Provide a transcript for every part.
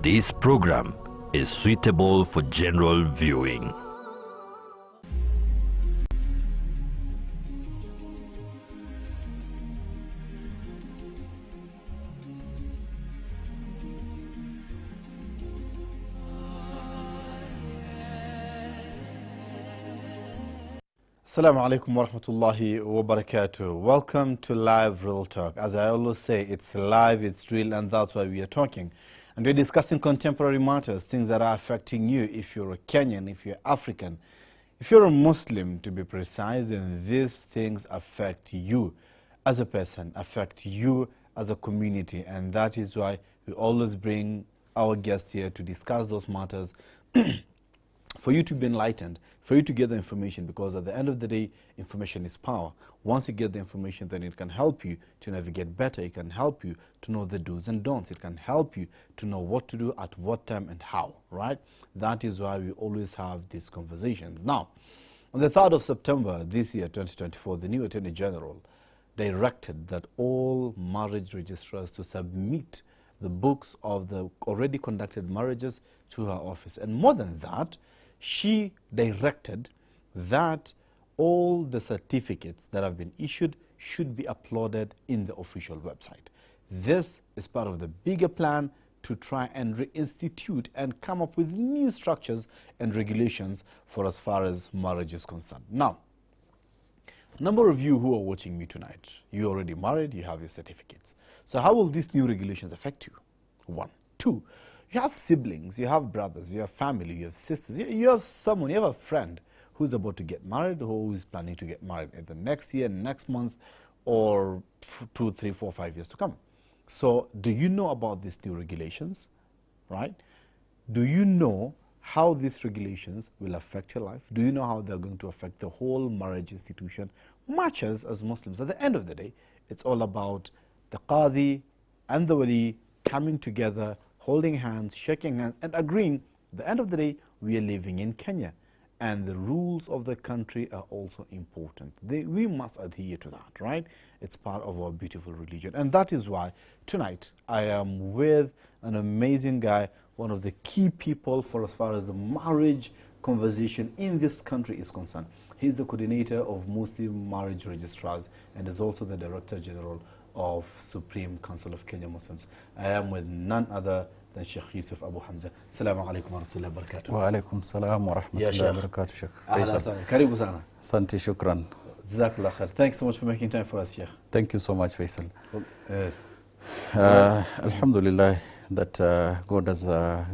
This program is suitable for general viewing. Assalamu alaikum wa rahmatullahi wa barakatuh. Welcome to Live Real Talk. As I always say, it's live, it's real, and that's why we are talking. And we're discussing contemporary matters, things that are affecting you. If you're a Kenyan, if you're African, if you're a Muslim, to be precise, then these things affect you as a person, affect you as a community. And that is why we always bring our guests here to discuss those matters for you to be enlightened, for you to get the information, because at the end of the day, information is power. Once you get the information, then it can help you to navigate better. It can help you to know the do's and don'ts. It can help you to know what to do, at what time, and how, right? That is why we always have these conversations. Now, on the 3rd of September this year, 2024, the new Attorney General directed that all marriage registrars to submit the books of the already conducted marriages to her office. And more than that, she directed that all the certificates that have been issued should be uploaded in the official website. This is part of the bigger plan to try and reinstitute and come up with new structures and regulations for as far as marriage is concerned. Now, a number of you who are watching me tonight, you're already married, you have your certificates. So how will these new regulations affect you? One. Two, you have siblings, you have brothers, you have family, you have sisters, you have someone, you have a friend who's about to get married, or who is planning to get married either next year, next month, or 2, 3, 4, 5 years to come. So do you know about these new regulations, right? Do you know how these regulations will affect your life? Do you know how they're going to affect the whole marriage institution? Much as Muslims, at the end of the day, it's all about the qadi and the wali coming together, holding hands, shaking hands, and agreeing. At the end of the day, we are living in Kenya, and the rules of the country are also important. We must adhere to that, right? It's part of our beautiful religion. And that is why tonight I am with an amazing guy, one of the key people for as far as the marriage conversation in this country is concerned. He's the coordinator of Muslim marriage registrars and is also the Director General of Supreme Council of Kenya Muslims. I am with none other than Sheikh Yusuf AbuHamza. Assalamu alaikum wa rahmatullahi wa barakatuh. Wa alaikum salam wa rahmatullahi wa barakatuh, Sheikh Faisal. Karibu sana. Santi, shukran. Jazakallah khair. Thanks so much for making time for us, Sheikh. Thank you so much, Faisal. Yes. Alhamdulillah that God has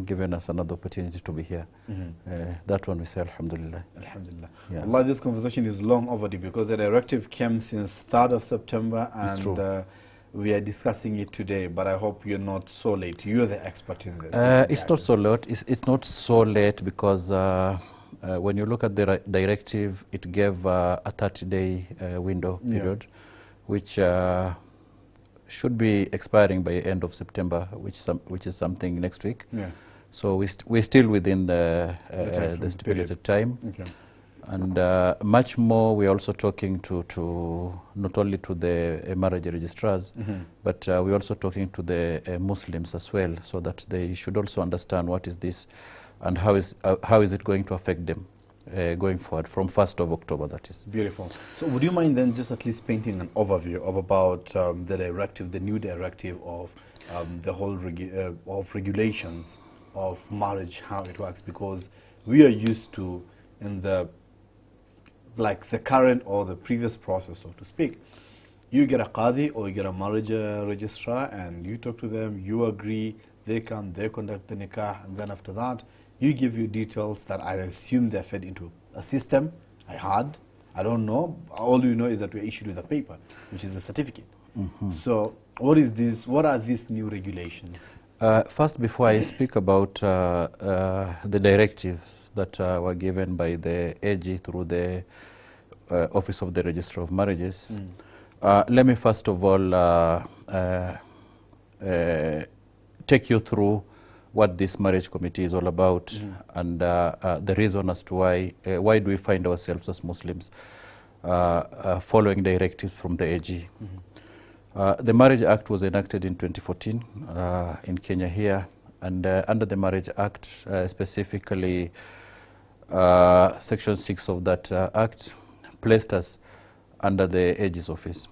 given us another opportunity to be here. That one we say Alhamdulillah. Alhamdulillah. Yeah. Allah, this conversation is long overdue because the directive came since 3rd of September and we are discussing it today, but I hope you're not so late. You're the expert in this. It's not so late. It's not so late because when you look at the directive, it gave a 30-day window period, which should be expiring by end of September, which is something next week. Yeah. So we're still within the stipulated time. Okay. And much more, we're also talking to not only to the marriage registrars, but we're also talking to the Muslims as well, so that they should also understand what is this and how is it going to affect them going forward from 1st of October, that is. Beautiful. So would you mind then just at least painting an overview of about the directive, the new directive of the whole of regulations of marriage, how it works? Because we are used to, in the current or the previous process, so to speak, you get a qadi or you get a marriage registrar and you talk to them, you agree, they come, they conduct the nikah, and then after that, you give your details that I assume they're fed into a system. I don't know. All you know is that we're issued with a paper, which is a certificate. So what is this? What are these new regulations? First, before I speak about the directives that were given by the AG through the Office of the Registrar of Marriages, let me first of all take you through what this marriage committee is all about and the reason as to why do we find ourselves as Muslims following directives from the AG. The Marriage Act was enacted in 2014 in Kenya here, And under the Marriage Act, specifically Section 6 of that Act, placed us under the AG's office.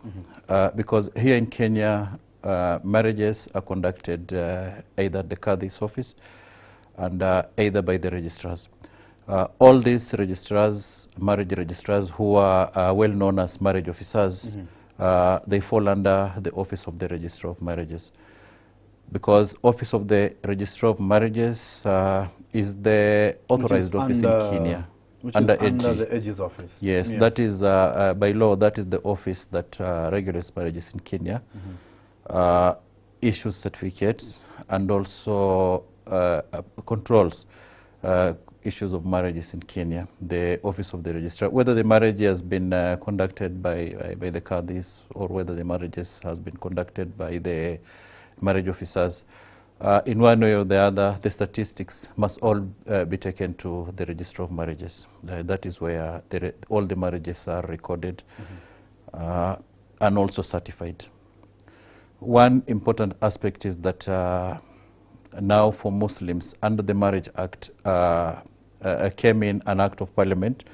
Because here in Kenya, marriages are conducted either at the Qadhi's office and either by the registrars. All these registrars, marriage registrars, who are well known as marriage officers, they fall under the Office of the Registrar of Marriages. Because Office of the Registrar of Marriages is the authorized office in Kenya. Which is under the AG's office. Yes, that is, by law, that is the office that regulates marriages in Kenya, issues certificates, and also controls issues of marriages in Kenya, the Office of the Registrar. Whether the marriage has been conducted by the Qadhis or whether the marriages has been conducted by the marriage officers, in one way or the other, the statistics must all be taken to the Register of Marriages. That is where all the marriages are recorded and also certified. One important aspect is that now for Muslims, under the Marriage Act, came in an Act of Parliament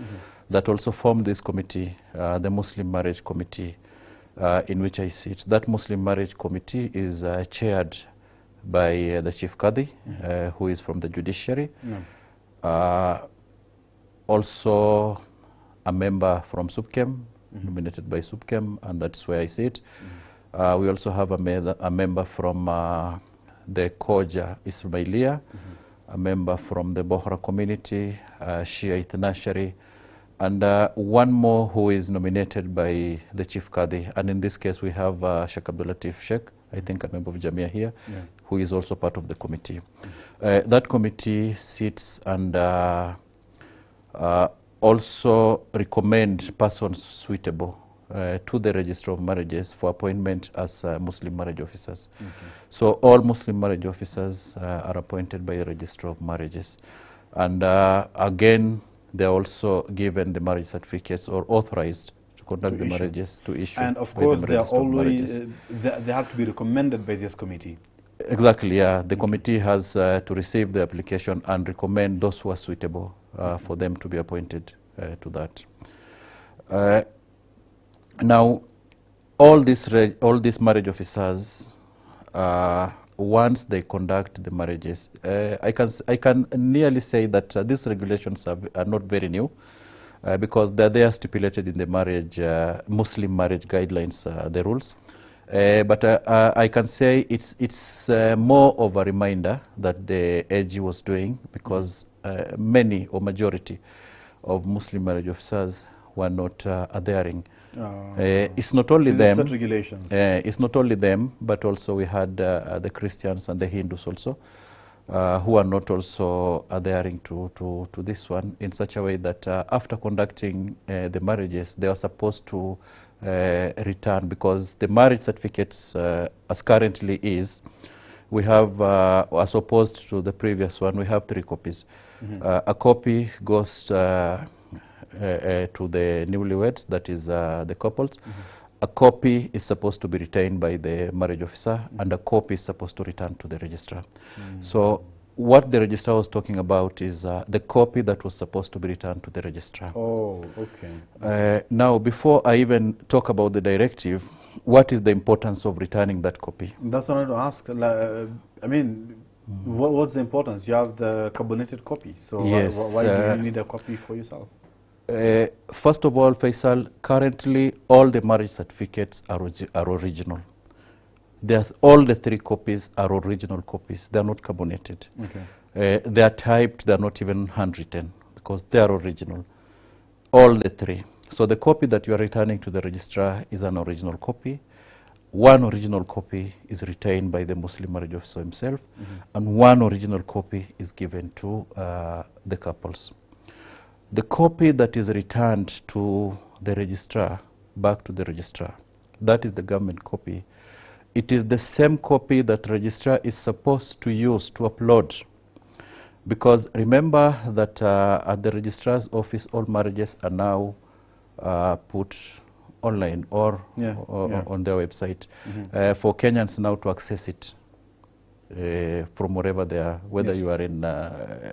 that also formed this committee, the Muslim Marriage Committee, in which I sit. That Muslim Marriage Committee is chaired by the Chief Qadhi, who is from the judiciary. Also a member from SUPKEM, nominated by SUPKEM, and that's where I sit. We also have a member from the Koja Ismailia, a member from the Bohra community, Shiite Nashari, and one more who is nominated by the Chief Qadhi. And in this case, we have Sheikh Abdul Latif Sheikh, I think a member of Jamia here, who is also part of the committee. That committee sits and also recommend persons suitable to the Register of Marriages for appointment as Muslim marriage officers. So all Muslim marriage officers are appointed by the Register of Marriages. And again, they are also given the marriage certificates or authorized to conduct the marriages to issue. And of course, they are always they have to be recommended by this committee. Exactly, yeah. The committee has to receive the application and recommend those who are suitable for them to be appointed to that. Now, all these marriage officers, once they conduct the marriages, I can nearly say that these regulations are not very new, because they are stipulated in the marriage Muslim marriage guidelines, the rules. But I can say it's more of a reminder that the AG was doing, because many or majority of Muslim marriage officers were not adhering. It's not only them. Set regulations. It's not only them, but also we had the Christians and the Hindus also, who are not also adhering to this one, in such a way that after conducting the marriages, they are supposed to return, because the marriage certificates, as currently is, we have, as opposed to the previous one, we have 3 copies. A copy goes to the newlyweds, that is the couples. A copy is supposed to be retained by the marriage officer, and a copy is supposed to return to the registrar. So what the registrar was talking about is the copy that was supposed to be returned to the registrar. Oh, okay. Now, before I even talk about the directive, what is the importance of returning that copy? That's what I wanted to ask. I mean, what's the importance? You have the carbonated copy, so yes, why do you need a copy for yourself? First of all, Faisal, currently all the marriage certificates are original. All the 3 copies are original copies. They are not carbonated. Okay. They are typed. They are not even handwritten, because they are original. All the 3. So the copy that you are returning to the registrar is an original copy. One original copy is retained by the Muslim marriage officer himself, and one original copy is given to the couples. The copy that is returned to the registrar, back to the registrar, that is the government copy. It is the same copy that registrar is supposed to use to upload. Because remember that at the registrar's office, all marriages are now put online or on their website for Kenyans now to access it. from wherever they are, whether Yes. you are in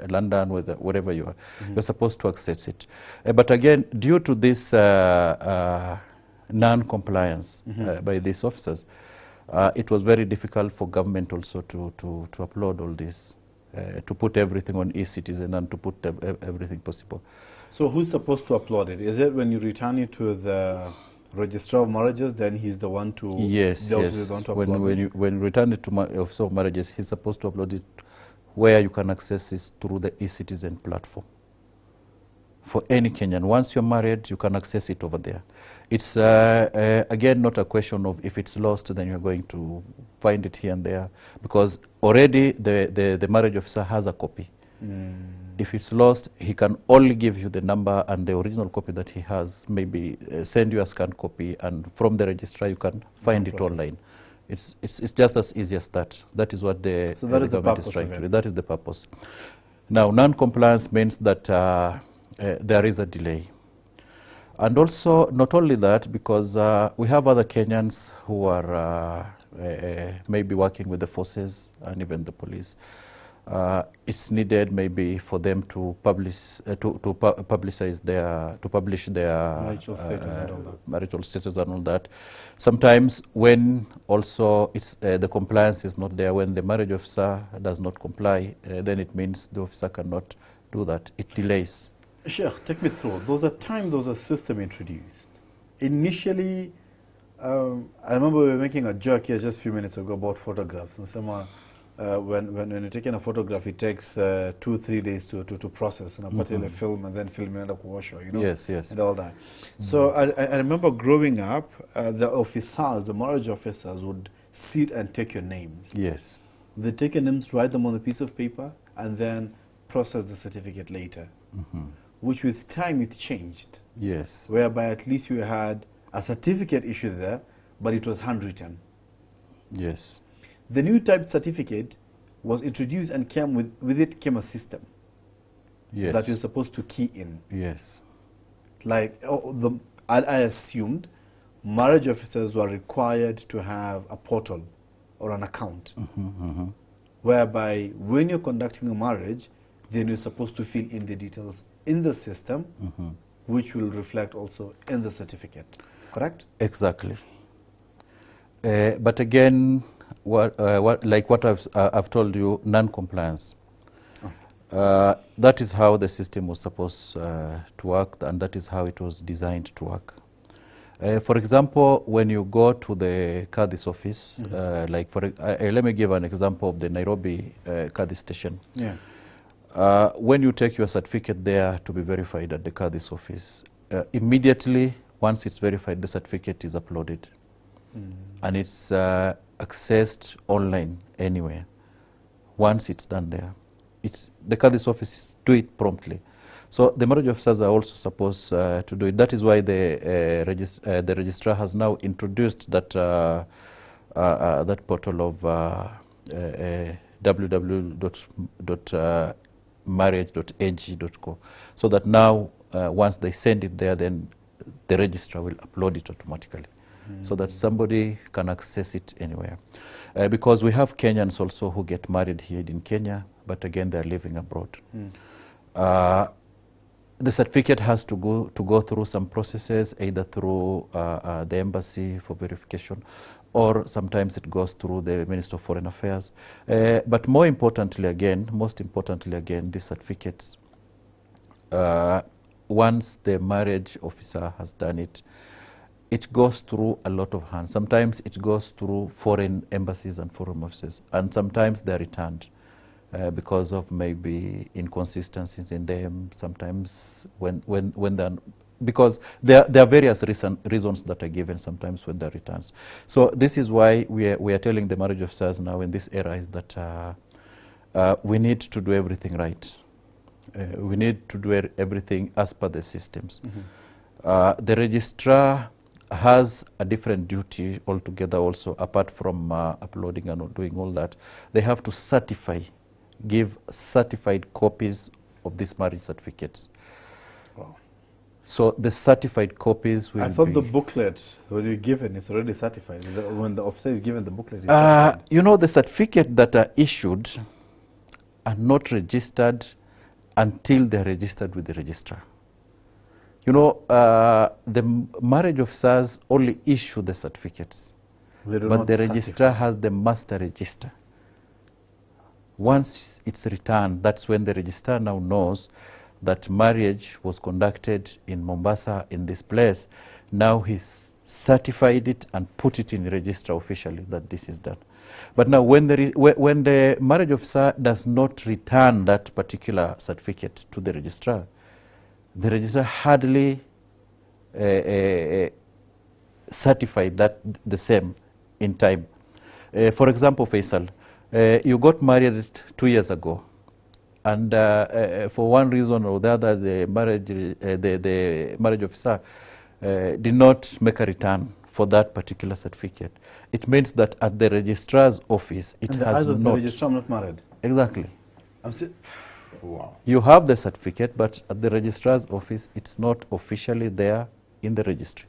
London, wherever you are. You're supposed to access it. But again, due to this non-compliance by these officers, it was very difficult for government also to upload all this, to put everything on e-citizen and to put everything possible. So who's supposed to upload it? Is it when you return it to the Registrar of Marriages, then he's the one to... Yes, the yes. officer is the one to upload When you return it to Officer of Marriages, he's supposed to upload it where you can access it through the e-citizen platform. For any Kenyan, once you're married, you can access it over there. It's, again, not a question of if it's lost, then you're going to find it here and there, because already the marriage officer has a copy. If it's lost, he can only give you the number and the original copy that he has, maybe send you a scanned copy, and from the registrar you can find it online. It's just as easy as that. That is what the government is trying to do. That is the purpose. Now, non-compliance means that there is a delay. And also, not only that, because we have other Kenyans who are maybe working with the forces and even the police. It's needed maybe for them to publish, publish their marital status and all that. Sometimes when also it's the compliance is not there, when the marriage officer does not comply, then it means the officer cannot do that. It delays. Sheikh, take me through. There was a time there was a system introduced. Initially, I remember we were making a joke here just a few minutes ago about photographs. And someone, when you're taking a photograph, it takes 2-3 days to process and particular film and then film another washer, you know? Yes, yes. And all that. So I remember growing up, the officers, the marriage officers would sit and take your names. Yes. They take your names, write them on a piece of paper, and then process the certificate later. Which with time it changed. Yes. Whereby at least you had a certificate issued there, but it was handwritten. Yes. The new type certificate was introduced and came with it came a system. Yes. That you're supposed to key in. Yes. Like I assumed marriage officers were required to have a portal or an account. Whereby when you're conducting a marriage, then you're supposed to fill in the details in the system, which will reflect also in the certificate. Correct? Exactly. But again, like what I've told you, non-compliance. That is how the system was supposed to work, and that is how it was designed to work. For example, when you go to the Kadhi's office, let me give an example of the Nairobi Kadhi station. Yeah. When you take your certificate there to be verified at the Kadhi's office, immediately, once it's verified, the certificate is uploaded. And it's accessed online anywhere. Once it's done there, the Kadhi's office do it promptly. So the marriage officers are also supposed to do it. That is why the registrar has now introduced that that portal of www.marriage.ag.co, so that now once they send it there, then the registrar will upload it automatically, so that somebody can access it anywhere. Because we have Kenyans also who get married here in Kenya, but again they're living abroad. The certificate has to go through some processes, either through the embassy for verification, or sometimes it goes through the Minister of Foreign Affairs. But most importantly again, these certificates, once the marriage officer has done it, it goes through a lot of hands. Sometimes it goes through foreign embassies and foreign offices, and sometimes they're returned. Because of maybe inconsistencies in them, sometimes because there are various reasons that are given sometimes when there are returns. So this is why we are telling the marriage officers now in this era is that we need to do everything right. We need to do everything as per the systems. The registrar has a different duty altogether also, apart from uploading and doing all that. They have to give certified copies of these marriage certificates. Wow. So the certified copies will I thought be... the booklet, when you're given, is already certified. When the officer is given the booklet, it's certified. You know, the certificate that are issued are not registered until they're registered with the registrar. You know, the marriage officers only issue the certificates, but the registrar has the master register. Once it's returned, that's when the registrar now knows that marriage was conducted in Mombasa in this place. Now he's certified it and put it in the register officially that this is done. But now when the marriage officer does not return that particular certificate to the registrar hardly certified that the same in time. For example, Faisal, you got married 2 years ago, and for one reason or the other, the marriage officer did not make a return for that particular certificate. It means that at the registrar's office, it has not... the registrar, I'm not married. Exactly. I'm still... Wow. You have the certificate, but at the registrar's office, it's not officially there in the registry.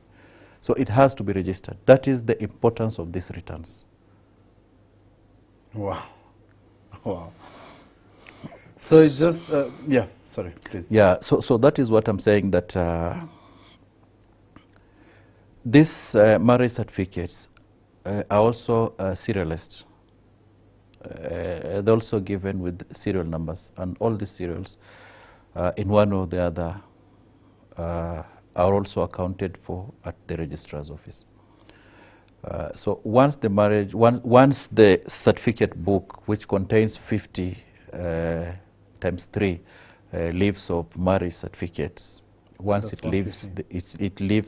So it has to be registered. That is the importance of these returns. Wow. Wow. So it's just, yeah, sorry, please. Yeah, so that is what I'm saying, that these marriage certificates are also serialized. They're also given with serial numbers, and all these serials, in one or the other, are also accounted for at the registrar's office. So once the marriage, once the certificate book, which contains 50 times 3 leaves of marriage certificates, once it leaves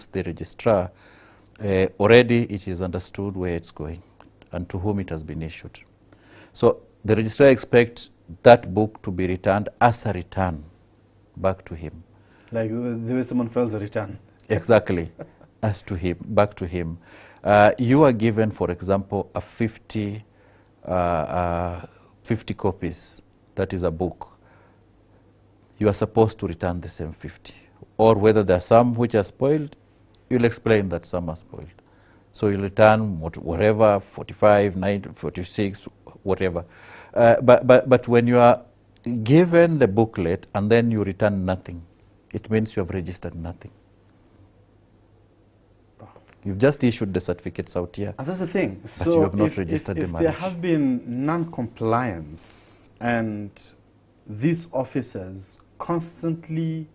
the registrar, already it is understood where it's going and to whom it has been issued. So the registrar expects that book to be returned as a return back to him. Like the way someone files a return. Exactly, as to him, back to him. You are given, for example, a 50 copies, that is a book. You are supposed to return the same 50. Or whether there are some which are spoiled, you'll explain that some are spoiled. So you'll return whatever, 45, 90, 46, whatever. But when you are given the booklet and then you return nothing, it means you have registered nothing. You've just issued the certificates out here. And that's the thing. But so you have not registered the marriage. If there has been non-compliance and these officers constantly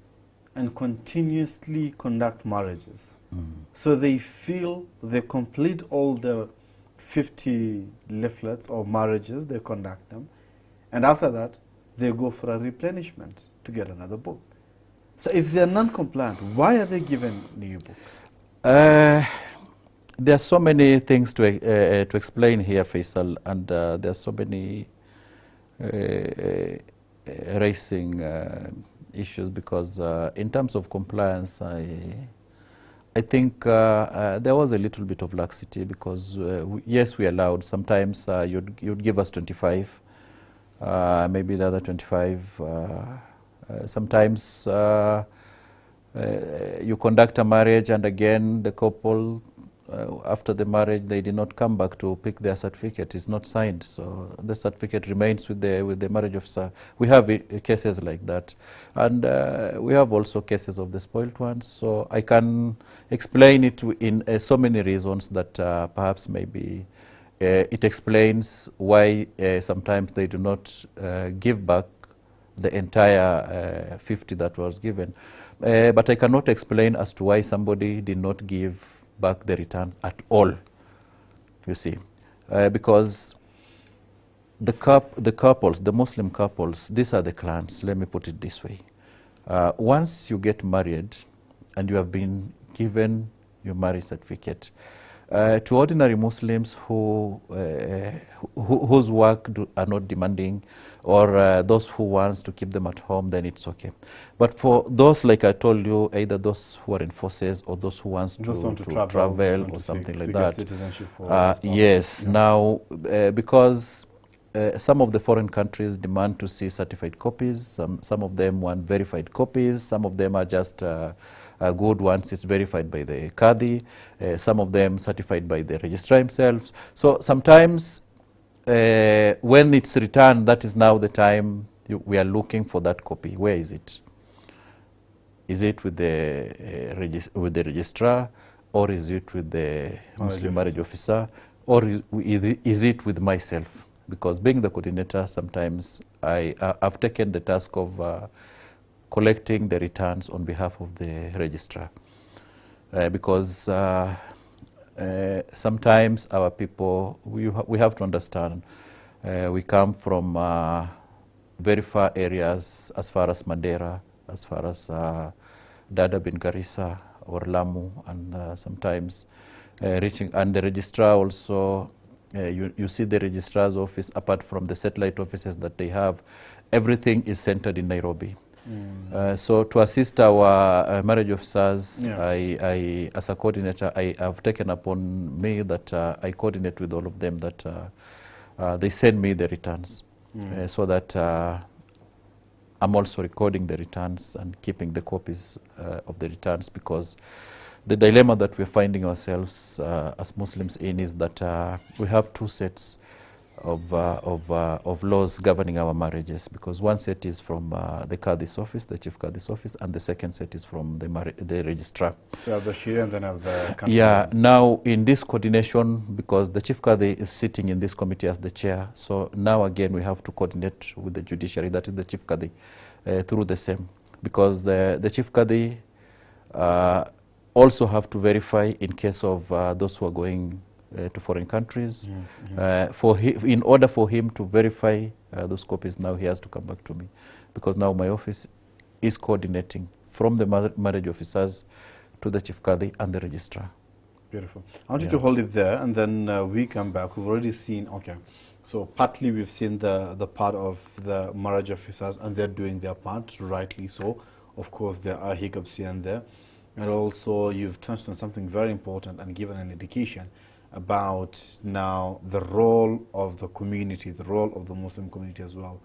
and continuously conduct marriages, so they feel they complete all the 50 leaflets or marriages, they conduct them, and after that, they go for a replenishment to get another book. So if they're non-compliant, why are they given new books? There are so many things to explain here, Faisal, and there are so many racing issues, because in terms of compliance, I think there was a little bit of laxity, because yes, we allowed. Sometimes you'd give us 25, maybe the other 25. Sometimes you conduct a marriage, and again the couple, after the marriage, they did not come back to pick their certificate. It's not signed, so the certificate remains with the marriage officer. We have cases like that, and we have also cases of the spoiled ones. So I can explain it in so many reasons that perhaps maybe it explains why sometimes they do not give back the entire 50 that was given. But I cannot explain as to why somebody did not give back the returns at all, you see. Because the couples, the Muslim couples, these are the clans, let me put it this way. Once you get married and you have been given your marriage certificate, to ordinary Muslims whose work are not demanding, or those who wants to keep them at home, then it's okay. But for those, like I told you, either those who are in forces or those who wants to travel or something like that. Citizenship for yes, now because some of the foreign countries demand to see certified copies. Some of them want verified copies. Some of them are just good ones. It's verified by the Qadi. Some of them certified by the registrar himself. So sometimes when it's returned, that is now the time we are looking for that copy. Where is it? Is it with the registrar, or is it with the Muslim marriage officer, or is it with myself? Because being the coordinator, sometimes I've taken the task of collecting the returns on behalf of the registrar. Because sometimes our people, we have to understand, we come from very far areas, as far as Madeira, as far as Dada bin Garissa or Lamu, and sometimes reaching, and the registrar also, you see the registrar's office, apart from the satellite offices that they have, everything is centered in Nairobi. So to assist our marriage officers, I, as a coordinator, I have taken upon me that I coordinate with all of them, that they send me the returns, so that I'm also recording the returns and keeping the copies of the returns, because the dilemma that we're finding ourselves as Muslims in is that we have two sets of laws governing our marriages, because one set is from the Qadi's office, the Chief Qadi's office, and the second set is from the registrar. So have the Sharia and then have the country. Yeah, now in this coordination, because the Chief Qadi is sitting in this committee as the chair, so now again we have to coordinate with the judiciary, that is the Chief Qadi, through the same, because the Chief Qadi also have to verify in case of those who are going to foreign countries. In order for him to verify those copies, now he has to come back to me, because now my office is coordinating from the marriage officers to the Chief Qadi and the registrar. Beautiful. I want you to hold it there, and then we come back. We've already seen, okay, so partly we've seen the part of the marriage officers, and they're doing their part, rightly so. Of course, there are hiccups here and there. And also, you've touched on something very important and given an indication about now the role of the community, the role of the Muslim community as well,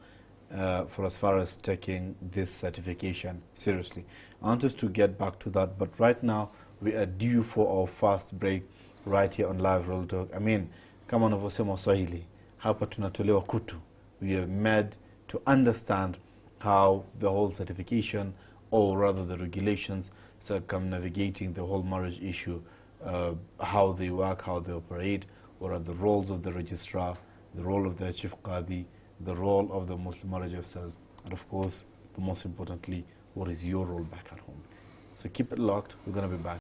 for as far as taking this certification seriously. I want us to get back to that, but right now we are due for our first break right here on Live Real Talk. I mean, kama unavyosema Swahili, hapa tunatolewa kutu. We are made to understand how the whole certification, or rather the regulations circumnavigating the whole marriage issue, how they work, how they operate, what are the roles of the registrar, the role of the Chief Qadi, the role of the Muslim marriage officers, and of course, the most importantly, what is your role back at home. So keep it locked. We're going to be back.